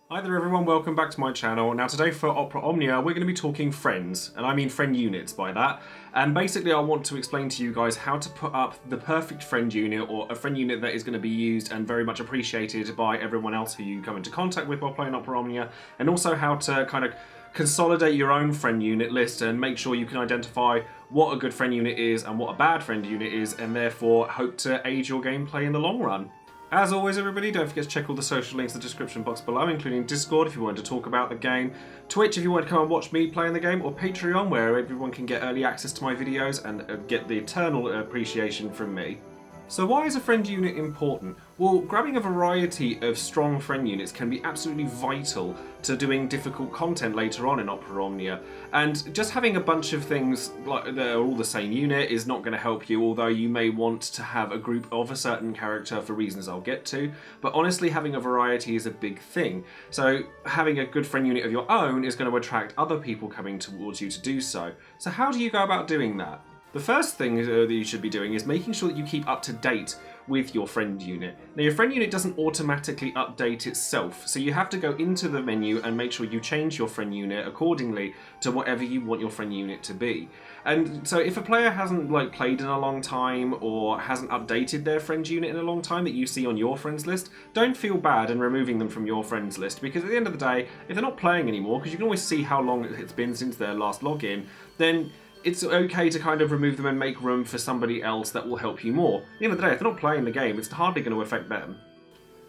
Hi there everyone, welcome back to my channel. Now today for Opera Omnia we're going to be talking friends, and I mean friend units by that. And basically I want to explain to you guys how to put up the perfect friend unit, or a friend unit that is going to be used and very much appreciated by everyone else who you come into contact with while playing Opera Omnia, and also how to kind of consolidate your own friend unit list and make sure you can identify what a good friend unit is and what a bad friend unit is, and therefore hope to aid your gameplay in the long run. As always everybody, don't forget to check all the social links in the description box below, including Discord if you want to talk about the game, Twitch if you want to come and watch me playing the game, or Patreon where everyone can get early access to my videos and get the eternal appreciation from me. So why is a friend unit important? Well, grabbing a variety of strong friend units can be absolutely vital to doing difficult content later on in Opera Omnia. And just having a bunch of things like that are all the same unit is not going to help you, although you may want to have a group of a certain character for reasons I'll get to. But honestly, having a variety is a big thing. So having a good friend unit of your own is going to attract other people coming towards you to do so. So how do you go about doing that? The first thing that you should be doing is making sure that you keep up to date with your friend unit. Now your friend unit doesn't automatically update itself, so you have to go into the menu and make sure you change your friend unit accordingly to whatever you want your friend unit to be. And so if a player hasn't played in a long time or hasn't updated their friend unit in a long time that you see on your friends list, don't feel bad in removing them from your friends list, because at the end of the day, if they're not playing anymore, because you can always see how long it's been since their last login, then it's okay to kind of remove them and make room for somebody else that will help you more. At the end of the day, if they're not playing the game, it's hardly going to affect them.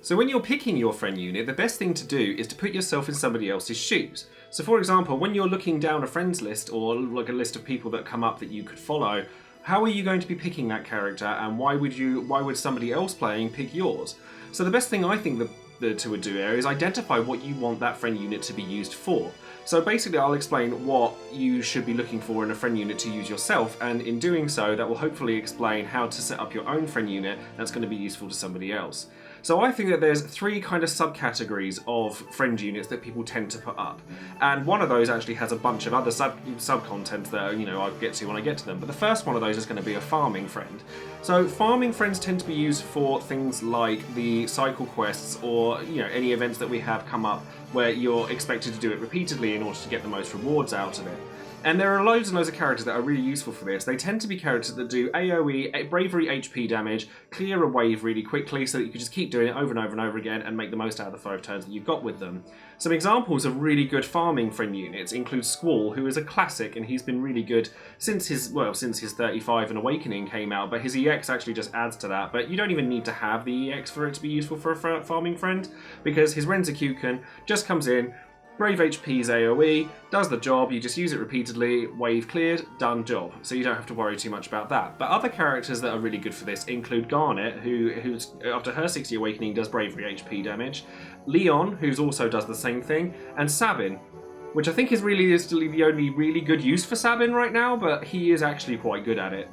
So when you're picking your friend unit, the best thing to do is to put yourself in somebody else's shoes. So for example, when you're looking down a friends list, or like a list of people that come up that you could follow, how are you going to be picking that character, and why would somebody else playing pick yours? So the best thing I think to do here is identify what you want that friend unit to be used for. So basically I'll explain what you should be looking for in a friend unit to use yourself, and in doing so that will hopefully explain how to set up your own friend unit that's going to be useful to somebody else. So I think that there's three kind of subcategories of friend units that people tend to put up, and one of those actually has a bunch of other sub-contents that I'll get to when I get to them, but the first one of those is going to be a farming friend. So farming friends tend to be used for things like the cycle quests, or any events that we have come up where you're expected to do it repeatedly in order to get the most rewards out of it. And there are loads and loads of characters that are really useful for this. They tend to be characters that do AoE, bravery HP damage, clear a wave really quickly so that you can just keep doing it over and over and over again and make the most out of the 5 turns that you've got with them. Some examples of really good farming friend units include Squall, who is a classic, and he's been really good since his 35 and Awakening came out, but his EX actually just adds to that. But you don't even need to have the EX for it to be useful for a farming friend, because his Renzakuken just comes in, Brave HP's AoE, does the job, you just use it repeatedly, wave cleared, done job. So you don't have to worry too much about that. But other characters that are really good for this include Garnet, who's after her 60 Awakening does bravery HP damage, Leon, who also does the same thing, and Sabin, which I think is still the only really good use for Sabin right now, but he is actually quite good at it.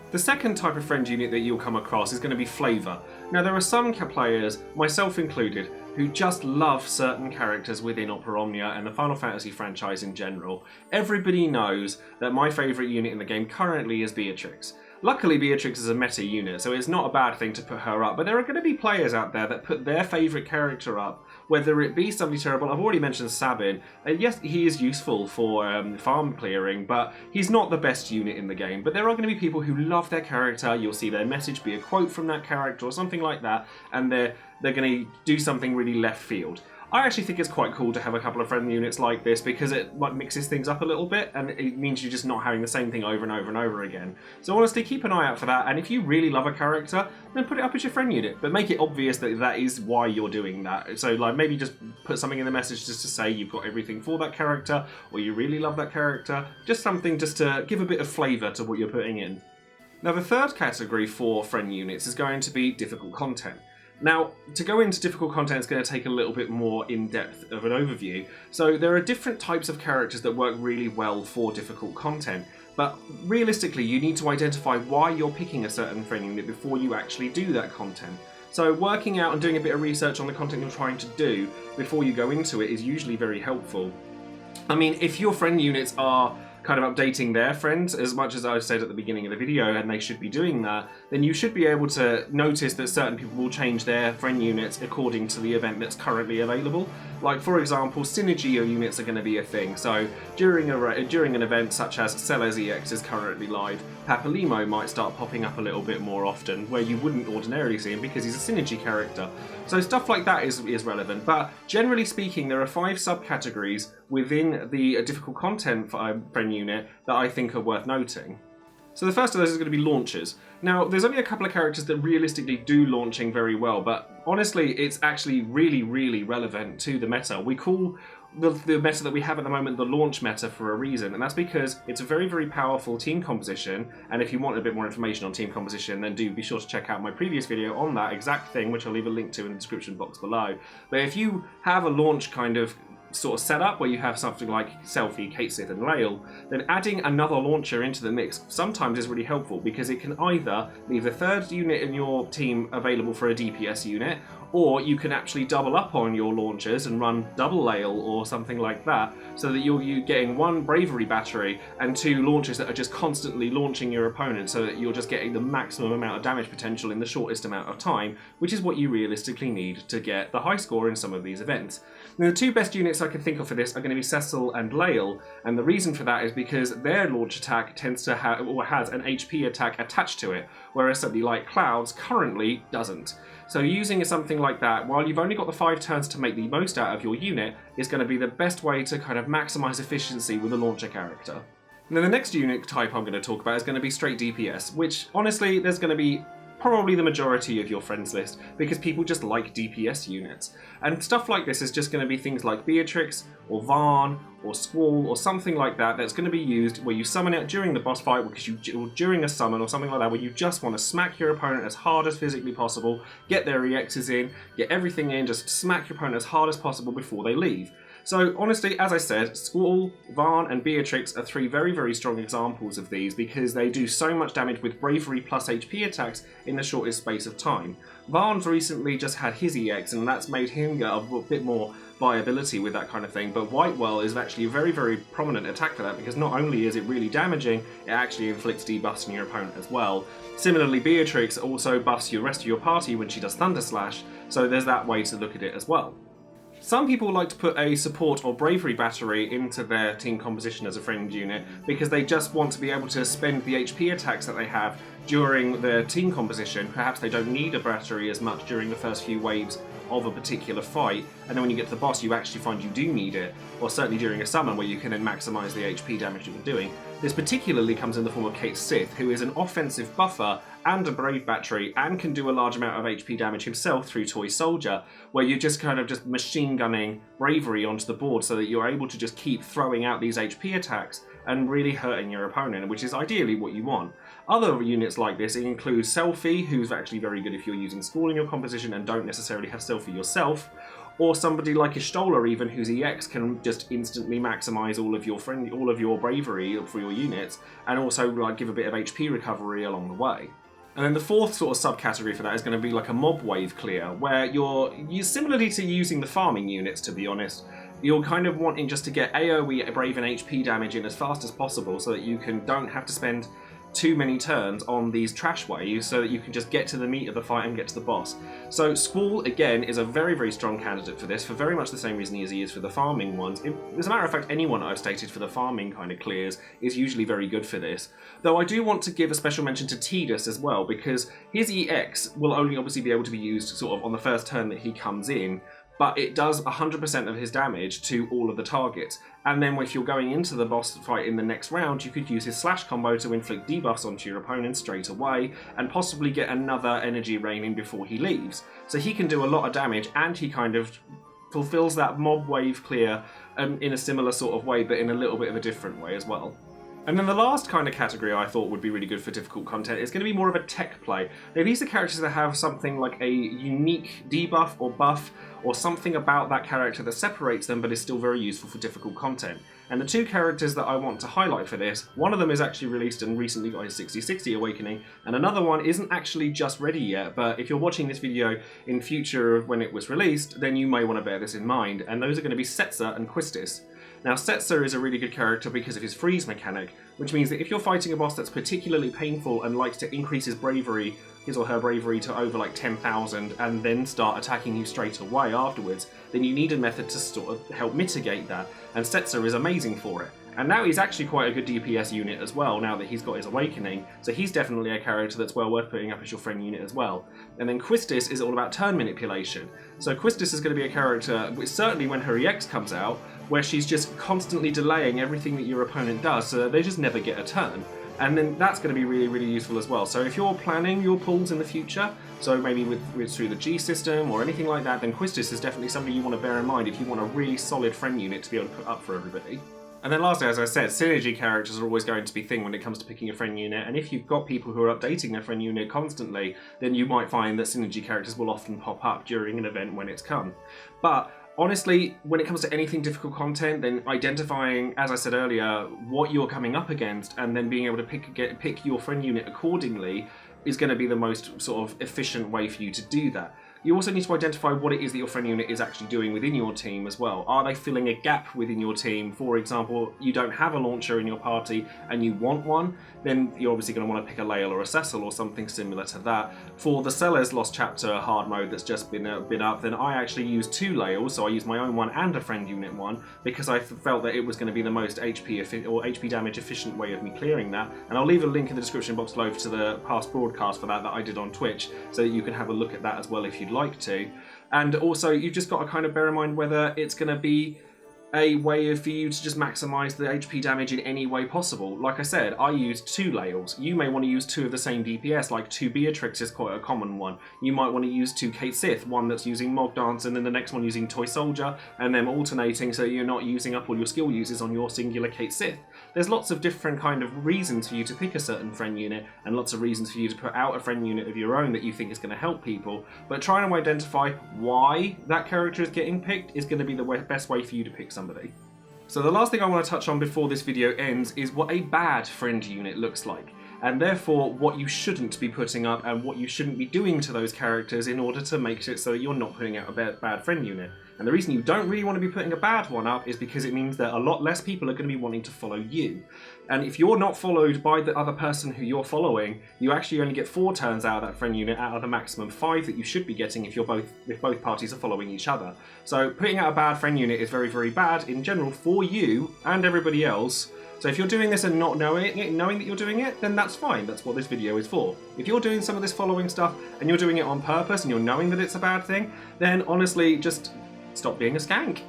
The second type of friend unit that you'll come across is going to be Flavour. Now there are some players, myself included, who just love certain characters within Opera Omnia and the Final Fantasy franchise in general. Everybody knows that my favourite unit in the game currently is Beatrix. Luckily Beatrix is a meta unit, so it's not a bad thing to put her up, but there are going to be players out there that put their favourite character up, whether it be somebody terrible. I've already mentioned Sabin. Yes, he is useful for farm clearing, but he's not the best unit in the game. But there are going to be people who love their character, you'll see their message be a quote from that character or something like that, and they're going to do something really left field. I actually think it's quite cool to have a couple of friend units like this, because it mixes things up a little bit, and it means you're just not having the same thing over and over and over again. So honestly, keep an eye out for that, and if you really love a character, then put it up as your friend unit, but make it obvious that that is why you're doing that. So maybe just put something in the message just to say you've got everything for that character, or you really love that character, just something just to give a bit of flavour to what you're putting in. Now the third category for friend units is going to be difficult content. Now, to go into difficult content is going to take a little bit more in-depth of an overview. So there are different types of characters that work really well for difficult content, but realistically you need to identify why you're picking a certain friend unit before you actually do that content. So working out and doing a bit of research on the content you're trying to do before you go into it is usually very helpful. I mean, if your friend units are kind of updating their friends, as much as I said at the beginning of the video, and they should be doing that, then you should be able to notice that certain people will change their friend units according to the event that's currently available. Like, for example, synergy units are going to be a thing. So during an event such as Celes EX is currently live, Papalimo might start popping up a little bit more often, where you wouldn't ordinarily see him because he's a synergy character. So stuff like that is relevant. But generally speaking, there are 5 subcategories within the difficult content friend unit that I think are worth noting. So the first of those is going to be launchers. Now, there's only a couple of characters that realistically do launching very well, but honestly, it's actually really, really relevant to the meta. We call the meta that we have at the moment the launch meta for a reason, and that's because it's a very, very powerful team composition, and if you want a bit more information on team composition, then do be sure to check out my previous video on that exact thing, which I'll leave a link to in the description box below. But if you have a launch kind of sort of setup where you have something like Selfie, Kate Sith and Lael, then adding another launcher into the mix sometimes is really helpful, because it can either leave the third unit in your team available for a DPS unit, or you can actually double up on your launchers and run double Lael or something like that, so that you're getting 1 bravery battery and 2 launchers that are just constantly launching your opponent, so that you're just getting the maximum amount of damage potential in the shortest amount of time, which is what you realistically need to get the high score in some of these events. Now, the 2 best units I can think of for this are going to be Cecil and Lael, and the reason for that is because their launch attack tends to have, or has, an HP attack attached to it, whereas something like Cloud's currently doesn't. So using something like that, while you've only got the 5 turns to make the most out of your unit, is going to be the best way to kind of maximise efficiency with a launcher character. And then the next unit type I'm going to talk about is going to be straight DPS, which honestly there's going to be probably the majority of your friends list, because people just like DPS units. And stuff like this is just going to be things like Beatrix, or Varn, or Squall, or something like that that's going to be used where you summon it during the boss fight, or during a summon or something like that, where you just want to smack your opponent as hard as physically possible, get their EXs in, get everything in, just smack your opponent as hard as possible before they leave. So honestly, as I said, Squall, Varn and Beatrix are 3 very, very strong examples of these, because they do so much damage with bravery plus HP attacks in the shortest space of time. Varn's recently just had his EX, and that's made him get a bit more viability with that kind of thing, but Whitewell is actually a very, very prominent attack for that, because not only is it really damaging, it actually inflicts debuffs on your opponent as well. Similarly, Beatrix also buffs the rest of your party when she does Thunder Slash, so there's that way to look at it as well. Some people like to put a support or bravery battery into their team composition as a friend unit, because they just want to be able to spend the HP attacks that they have during their team composition. Perhaps they don't need a battery as much during the first few waves of a particular fight, and then when you get to the boss you actually find you do need it, or certainly during a summon where you can then maximise the HP damage you're doing. This particularly comes in the form of Kate Sith, who is an offensive buffer and a brave battery, and can do a large amount of HP damage himself through Toy Soldier, where you're just kind of just machine gunning bravery onto the board so that you're able to just keep throwing out these HP attacks and really hurting your opponent, which is ideally what you want. Other units like this include Selfie, who's actually very good if you're using Squall in your composition and don't necessarily have Selfie yourself, or somebody like Ishtola even, whose EX can just instantly maximise all of your bravery for your units, and also like give a bit of HP recovery along the way. And then the 4th sort of subcategory for that is going to be like a mob wave clear, where you're similarly to using the farming units, to be honest, you're kind of wanting just to get AoE, brave and HP damage in as fast as possible, so that you don't have to spend too many turns on these trash waves, so that you can just get to the meat of the fight and get to the boss. So Squall, again, is a very, very strong candidate for this, for very much the same reason as he is for the farming ones. As a matter of fact, anyone I've stated for the farming kind of clears is usually very good for this. Though I do want to give a special mention to Tidus as well, because his EX will only obviously be able to be used sort of on the first turn that he comes in, but it does 100% of his damage to all of the targets. And then if you're going into the boss fight in the next round, you could use his slash combo to inflict debuffs onto your opponent straight away, and possibly get another energy rain in before he leaves. So he can do a lot of damage, and he kind of fulfills that mob wave clear in a similar sort of way, but in a little bit of a different way as well. And then the last kind of category I thought would be really good for difficult content is going to be more of a tech play. Now, these are characters that have something like a unique debuff or buff, or something about that character that separates them but is still very useful for difficult content. And the 2 characters that I want to highlight for this, one of them is actually released and recently got his 6060 awakening, and another one isn't actually just ready yet, but if you're watching this video in future of when it was released, then you may want to bear this in mind, and those are going to be Setzer and Quistis. Now, Celes is a really good character because of his freeze mechanic, which means that if you're fighting a boss that's particularly painful and likes to increase his bravery, his or her bravery to over like 10,000 and then start attacking you straight away afterwards, then you need a method to sort of help mitigate that, and Celes is amazing for it. And now he's actually quite a good DPS unit as well, now that he's got his awakening, so he's definitely a character that's well worth putting up as your friend unit as well. And then Quistis is all about turn manipulation. So Quistis is going to be a character, which certainly when her EX comes out, where she's just constantly delaying everything that your opponent does so that they just never get a turn. And then that's going to be really, really useful as well. So if you're planning your pulls in the future, so maybe with through the G system or anything like that, then Quistis is definitely somebody you want to bear in mind if you want a really solid friend unit to be able to put up for everybody. And then lastly, as I said, synergy characters are always going to be a thing when it comes to picking a friend unit, and if you've got people who are updating their friend unit constantly, then you might find that synergy characters will often pop up during an event when it's come. But honestly, when it comes to anything difficult content, then identifying, as I said earlier, what you're coming up against and then being able to pick your friend unit accordingly is going to be the most sort of efficient way for you to do that. You also need to identify what it is that your friend unit is actually doing within your team as well. Are they filling a gap within your team? For example, you don't have a launcher in your party and you want one, then you're obviously going to want to pick a Lael or a Cecil or something similar to that. For the Celes Lost Chapter hard mode that's just been up, then I actually use 2 Laels, so I use my own one and a friend unit one, because I felt that it was going to be the most HP damage efficient way of me clearing that. And I'll leave a link in the description box below to the past broadcast for that I did on Twitch, so that you can have a look at that as well if you'd like to. And also, you've just got to kind of bear in mind whether it's going to be a way for you to just maximize the HP damage in any way possible. Like I said, I used 2 Laels. You may want to use 2 of the same DPS, like 2 Beatrix is quite a common one. You might want to use 2 Kate Sith, one that's using Mog Dance and then the next one using Toy Soldier, and then alternating so you're not using up all your skill uses on your singular Kate Sith. There's lots of different kind of reasons for you to pick a certain friend unit, and lots of reasons for you to put out a friend unit of your own that you think is going to help people, but trying to identify why that character is getting picked is going to be the best way for you to pick somebody. So the last thing I want to touch on before this video ends is what a bad friend unit looks like, and therefore what you shouldn't be putting up and what you shouldn't be doing to those characters in order to make it so that you're not putting out a bad friend unit. And the reason you don't really want to be putting a bad one up is because it means that a lot less people are going to be wanting to follow you. And if you're not followed by the other person who you're following, you actually only get 4 turns out of that friend unit out of the maximum 5 that you should be getting if both parties are following each other. So putting out a bad friend unit is very, very bad in general for you and everybody else. So if you're doing this and not knowing that you're doing it, then that's fine. That's what this video is for. If you're doing some of this following stuff and you're doing it on purpose and you're knowing that it's a bad thing, then honestly, just stop being a skank.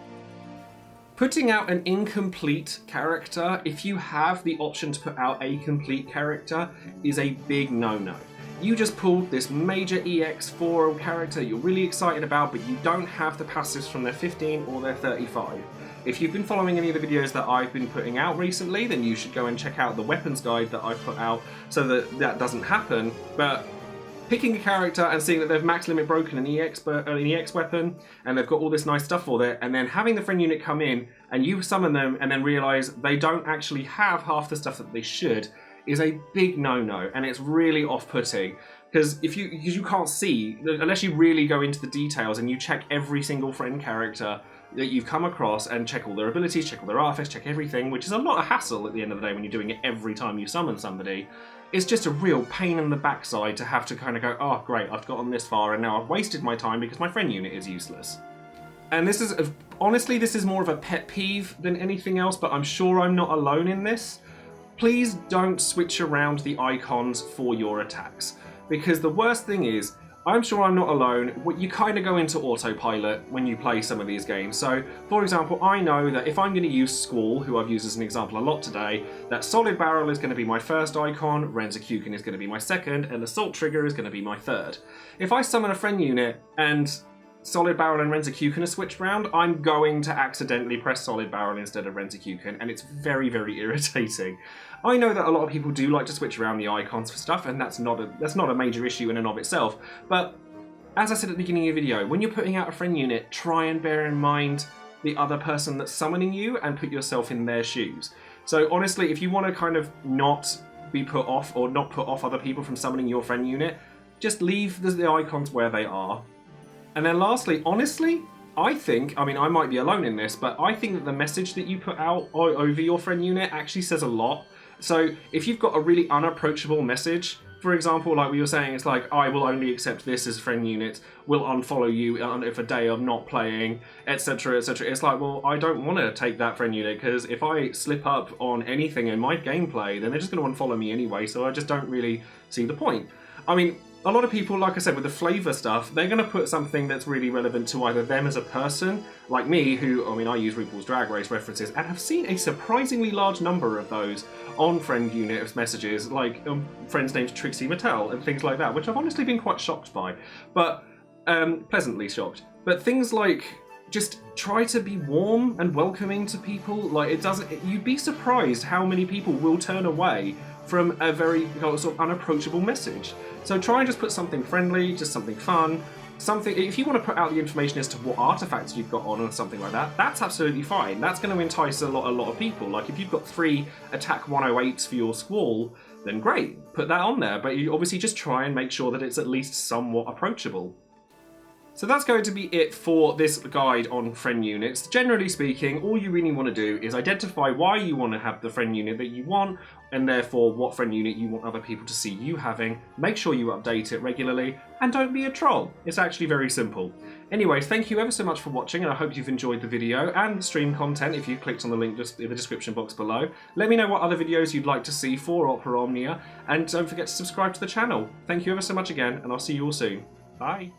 Putting out an incomplete character, if you have the option to put out a complete character, is a big no-no. You just pulled this major EX4 character you're really excited about, but you don't have the passives from their 15 or their 35. If you've been following any of the videos that I've been putting out recently, then you should go and check out the weapons guide that I've put out so that that doesn't happen. But picking a character and seeing that they've max limit broken an EX weapon and they've got all this nice stuff for it, and then having the friend unit come in and you summon them and then realise they don't actually have half the stuff that they should, is a big no-no, and it's really off-putting. Because you can't see, unless you really go into the details and you check every single friend character that you've come across and check all their abilities, check all their artifacts, check everything, which is a lot of hassle at the end of the day when you're doing it every time you summon somebody. It's just a real pain in the backside to have to kind of go, oh great, I've gotten this far and now I've wasted my time because my friend unit is useless. And this is, honestly, this is more of a pet peeve than anything else, but I'm sure I'm not alone in this. Please don't switch around the icons for your attacks, because the worst thing is, I'm sure I'm not alone, you kind of go into autopilot when you play some of these games. So, for example, I know that if I'm going to use Squall, who I've used as an example a lot today, that Solid Barrel is going to be my first icon, Renzakuken is going to be my second, and Assault Trigger is going to be my third. If I summon a friend unit and Solid Barrel and Renzakuken are switched round, I'm going to accidentally press Solid Barrel instead of Renzakuken, and it's very, very irritating. I know that a lot of people do like to switch around the icons for stuff, and that's not a major issue in and of itself, but as I said at the beginning of the video, when you're putting out a friend unit, try and bear in mind the other person that's summoning you and put yourself in their shoes. So honestly, if you want to kind of not be put off or not put off other people from summoning your friend unit, just leave the icons where they are. And then lastly, honestly, I think, I mean, I might be alone in this, but I think that the message that you put out over your friend unit actually says a lot. So if you've got a really unapproachable message, for example, like we were saying, it's like, I will only accept this as a friend unit, will unfollow you if a day of not playing, etc, etc. It's like, well, I don't want to take that friend unit, because if I slip up on anything in my gameplay, then they're just going to unfollow me anyway, so I just don't really see the point. I mean, a lot of people, like I said, with the flavour stuff, they're going to put something that's really relevant to either them as a person, like me, who, I mean, I use RuPaul's Drag Race references, and have seen a surprisingly large number of those on friend unit messages, like friends named Trixie Mattel and things like that, which I've honestly been quite shocked by, but pleasantly shocked. But things like, just try to be warm and welcoming to people. Like, it doesn't, you'd be surprised how many people will turn away from a very sort of unapproachable message. So try and just put something friendly, just something fun, something, if you want to put out the information as to what artifacts you've got on or something like that, that's absolutely fine. That's going to entice a lot of people. Like, if you've got 3 attack 108s for your squall, then great, put that on there. But you obviously just try and make sure that it's at least somewhat approachable. So that's going to be it for this guide on friend units. Generally speaking, all you really want to do is identify why you want to have the friend unit that you want, and therefore what friend unit you want other people to see you having. Make sure you update it regularly, and don't be a troll. It's actually very simple. Anyways, thank you ever so much for watching, and I hope you've enjoyed the video and the stream content if you clicked on the link just in the description box below. Let me know what other videos you'd like to see for Opera Omnia, and don't forget to subscribe to the channel. Thank you ever so much again, and I'll see you all soon. Bye!